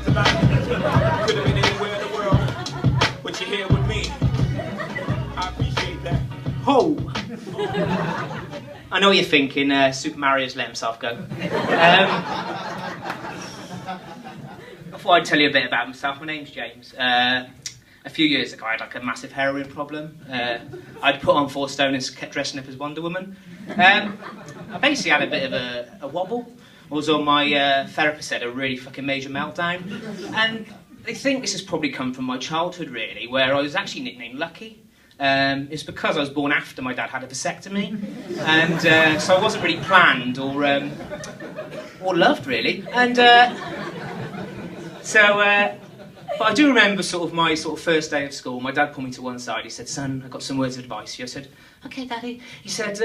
tonight. Could have been anywhere in the world, but you're here with me. I appreciate that. Ho! I know what you're thinking, Super Mario's let himself go. I thought I'd tell you a bit about myself. My name's James. A few years ago I had like a massive heroin problem. I'd put on 4 stone and kept dressing up as Wonder Woman. I basically had a bit of a wobble. Also, my therapist had a really fucking major meltdown. And I think this has probably come from my childhood, really, where I was actually nicknamed Lucky. It's because I was born after my dad had a vasectomy. And so I wasn't really planned or loved, really. And but I do remember my first day of school. My dad pulled me to one side. He said, "Son, I've got some words of advice for you." I said, "Okay, Daddy." He said,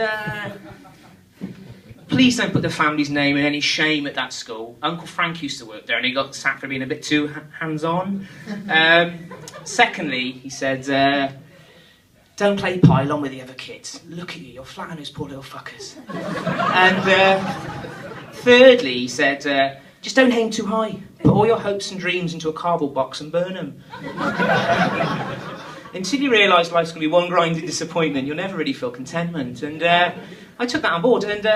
"Please don't put the family's name in any shame at that school. Uncle Frank used to work there and he got sacked for being a bit too hands-on." Secondly, he said, "Don't play pylon with the other kids. Look at you, you're flat on those poor little fuckers." And thirdly, he said, "Just don't aim too high. Put all your hopes and dreams into a cardboard box and burn them." Until you realise life's going to be one grinding disappointment, you'll never really feel contentment. And I took that on board, and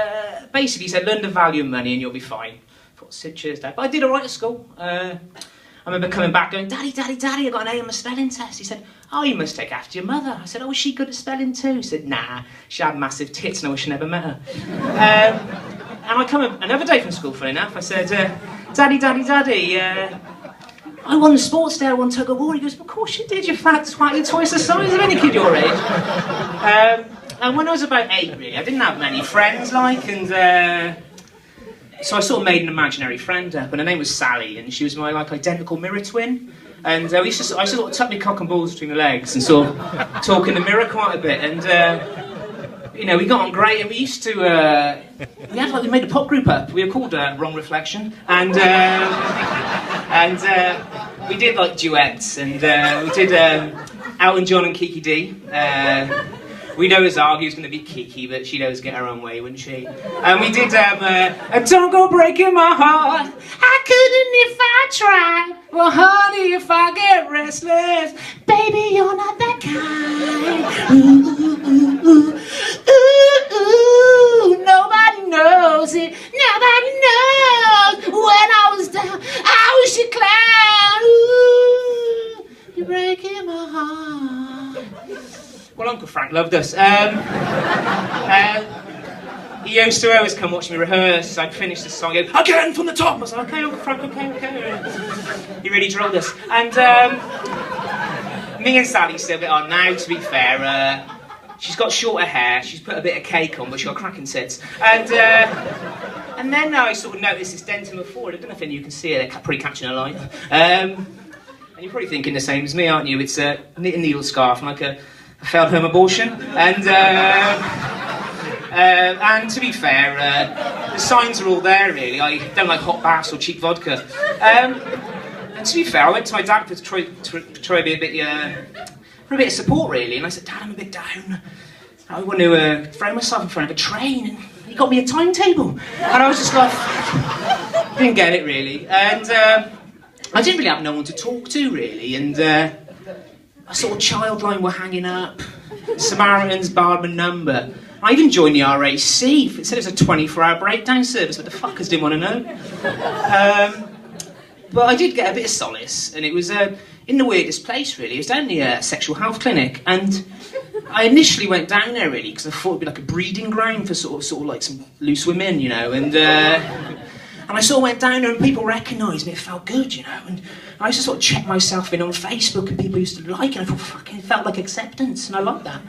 basically he said, "Learn the value of money and you'll be fine." I thought, "Sid, cheers, Dad." But I did all right at school. I remember coming back going, "Daddy, Daddy, Daddy, I got an A on my spelling test." He said, "Oh, you must take after your mother." I said, "Oh, is she good at spelling too?" He said, "Nah, she had massive tits and I wish I never met her." And I come another day from school, funny enough, I said, "Daddy, Daddy, Daddy, I won the sports day, I won tug of war." He goes, "Of course you did, you fat twat, you're twice the size of any kid your age." And when I was about 8, really, I didn't have many friends, and so I sort of made an imaginary friend up, and her name was Sally, and she was my identical mirror twin. And I used to sort of tuck my cock and balls between the legs and sort of talk in the mirror quite a bit. And we got on great, and we used to we made a pop group up. We were called Wrong Reflection, and we did duets, and we did Elton John and Kiki D. We'd always argue it was going to be Kiki, but she'd always get her own way, wouldn't she? And we did "Don't Go Breaking My Heart, I couldn't if I tried. Well, honey, if I get restless, baby, you're not that kind. Ooh, ooh, ooh, ooh, ooh, nobody knows it, nobody knows. When I was down, I was your clown. Ooh, you're breaking my heart." Well, Uncle Frank loved us. He used to always come watch me rehearse. I'd finish the song, he'd go, "Again from the top." I was like, "Okay, Uncle Frank, okay." He really drilled us. And me and Sally still get on now, to be fair. She's got shorter hair, she's put a bit of cake on, but she's got cracking tits. And then I sort of noticed this dent in my forehead. I don't know if any of you can see it, they're pretty catching a light. And you're probably thinking the same as me, aren't you? It's a knit and needle scarf, like a failed home abortion. And to be fair, the signs are all there, really. I don't like hot baths or cheap vodka. And to be fair, I went to my dad to try to be a bit for a bit of support, really. And I said, "Dad, I'm a bit down. I want to throw myself in front of a train." And he got me a timetable. And I was just like, didn't get it, really. And I didn't really have no one to talk to, really. And a sort of child line were hanging up. Samaritans barred my number. I even joined the RAC. It said it was a 24-hour breakdown service, but the fuckers didn't want to know. But I did get a bit of solace, and it was in the weirdest place, really. It was down the sexual health clinic, and I initially went down there, really, because I thought it'd be like a breeding ground for sort of like some loose women, and I sort of went down there and people recognised me. It felt good, and I used to sort of check myself in on Facebook and people used to like it. I thought, fucking, it felt like acceptance, and I liked that.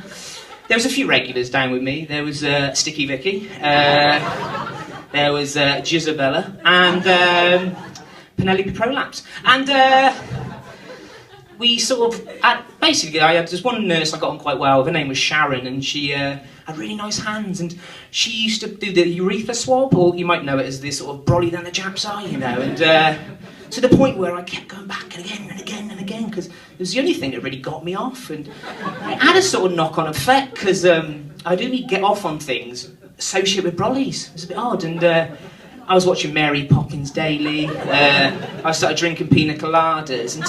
There was a few regulars down with me. There was Sticky Vicky, there was Gisabella, and Penelope Prolapse. And we sort of, basically, I had this one nurse I got on quite well. Her name was Sharon, and she had really nice hands, and she used to do the urethra swab, or you might know it as this sort of brolly down the Jap's eye, and to the point where I kept going back and again and again and again, because it was the only thing that really got me off, and it had a sort of knock-on effect, because I'd only get off on things associated with brollies. It was a bit odd, and I was watching Mary Poppins daily. I started drinking pina coladas, and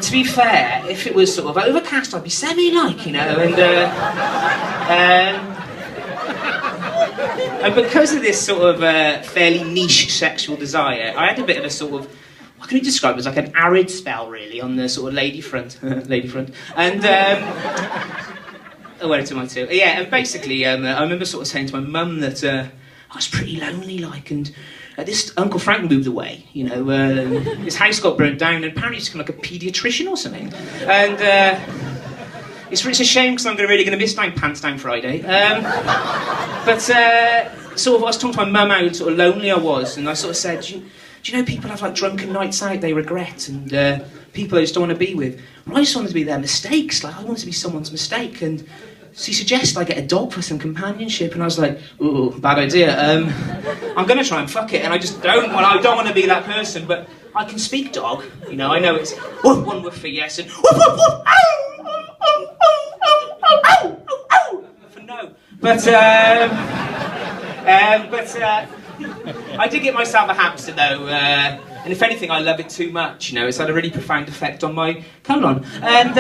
to be fair, if it was sort of overcast, I'd be semi-like, you know. And because of this sort of fairly niche sexual desire, I had a bit of a sort of, what can you describe as like an arid spell, really, on the sort of lady front, and. Where to my two? Yeah, and basically, I remember sort of saying to my mum that I was pretty lonely, like, and this Uncle Frank moved away, you know, his house got burnt down, and apparently he's kind of like a paediatrician or something, and it's a shame because I'm really going to miss Pants Down Friday, but sort of I was talking to my mum how sort of lonely I was, and I sort of said, do you know people have like drunken nights out they regret, and people they just don't want to be with? Well, I just wanted to be their mistakes, like I wanted to be someone's mistake, and she suggested I get a dog for some companionship, and I was like, ooh, bad idea. I'm going to try and fuck it, and I just don't want to be that person, but I can speak dog, you know, I know it's woof, one woof for yes, and woof, woof, woof, ow, ow, ow, ow, ow, ow, ow, for no. But I did get myself a hamster though, and if anything, I love it too much, you know, it's had a really profound effect on my colon, and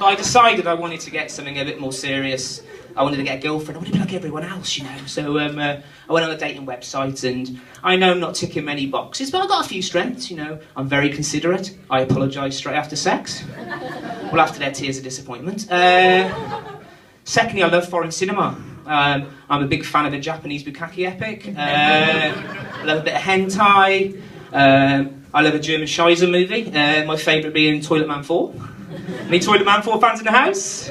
I decided I wanted to get something a bit more serious. I wanted to get a girlfriend. I wanted to be like everyone else, you know. So I went on a dating website, and I know I'm not ticking many boxes, but I've got a few strengths, you know. I'm very considerate. I apologise straight after sex. Well, after their tears of disappointment. Secondly, I love foreign cinema. I'm a big fan of the Japanese bukkake epic. I love a bit of hentai. I love a German Scheiße movie. My favourite being Toilet Man 4. Any Toilet Man 4 fans in the house?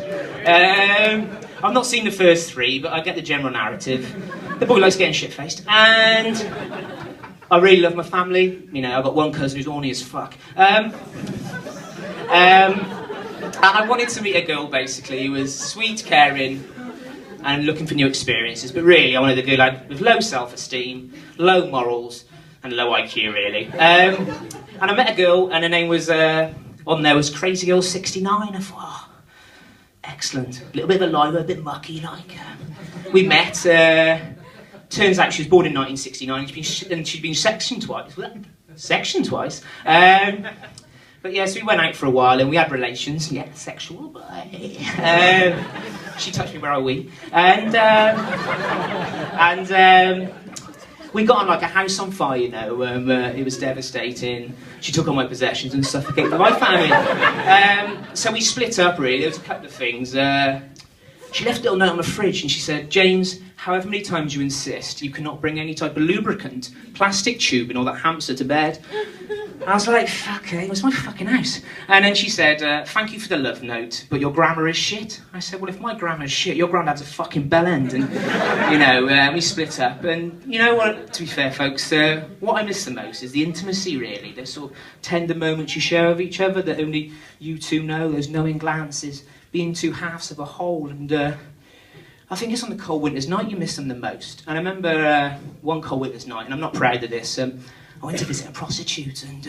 I've not seen the first three, but I get the general narrative. The boy likes getting shit-faced. And I really love my family. You know, I've got one cousin who's horny as fuck. And I wanted to meet a girl, basically, who was sweet, caring, and looking for new experiences. But really, I wanted a girl like, with low self-esteem, low morals, and low IQ, really. And I met a girl, and her name was... on there was Crazy Girl 69. I thought, oh, excellent. A little bit of a liver, a bit mucky, like. We met. Turns out she was born in 1969, and she'd been sectioned twice. Sectioned twice. But yes, we went out for a while, and we had relations. Yeah, sexual, but she touched me where I wee, and we got on like a house on fire, you know. It was devastating. She took all my possessions and suffocated the life out of me. So we split up, really. There was a couple of things. She left a little note on the fridge, and she said, James, however many times you insist, you cannot bring any type of lubricant, plastic tube, and all that hamster to bed. I was like, fuck, it was my fucking house. And then she said, thank you for the love note, but your grammar is shit. I said, well, if my grammar's shit, your granddad's a fucking bell end. And, you know, we split up. And you know what, to be fair, folks, what I miss the most is the intimacy, really. Those sort of tender moments you share with each other that only you two know, those knowing glances, being two halves of a whole. And I think it's on the cold winter's night you miss them the most. And I remember one cold winter's night, and I'm not proud of this, I went to visit a prostitute, and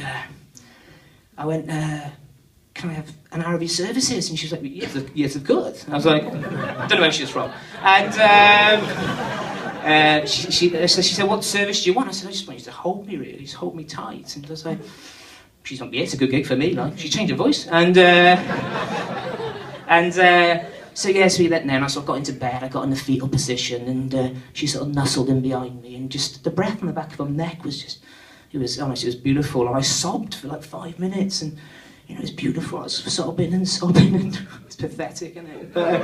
I went, can I have an hour of your services? And she was like, yes, of course. And I was like, I don't know where she was from. And she said, what service do you want? I said, I just want you to hold me, really, just hold me tight. And I was like, she's like, yeah, it's a good gig for me, like. She changed her voice. So yes, we went there, and I sort of got into bed. I got in the fetal position, and she sort of nestled in behind me, and just the breath on the back of her neck was just, it was beautiful. And I sobbed for like 5 minutes, and you know, it was beautiful. I was sobbing, and it's pathetic, isn't it? But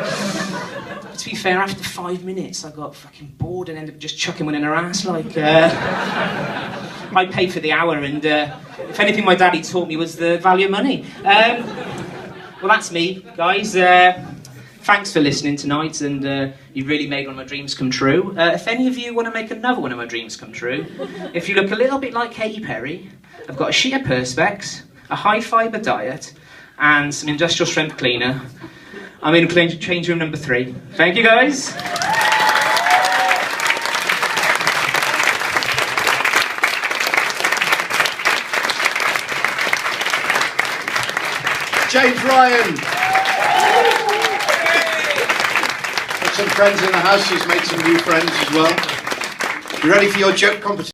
to be fair, after 5 minutes, I got fucking bored and ended up just chucking one in her ass. Like, I paid for the hour, and if anything, my daddy taught me was the value of money. Well, that's me, guys. Thanks for listening tonight, and you've really made one of my dreams come true. If any of you want to make another one of my dreams come true, if you look a little bit like Katy Perry, I've got a sheet of Perspex, a high-fibre diet, and some industrial strength cleaner. I'm in change room number 3. Thank you, guys. James Ryan. Got some friends in the house. She's made some new friends as well. You ready for your joke competition?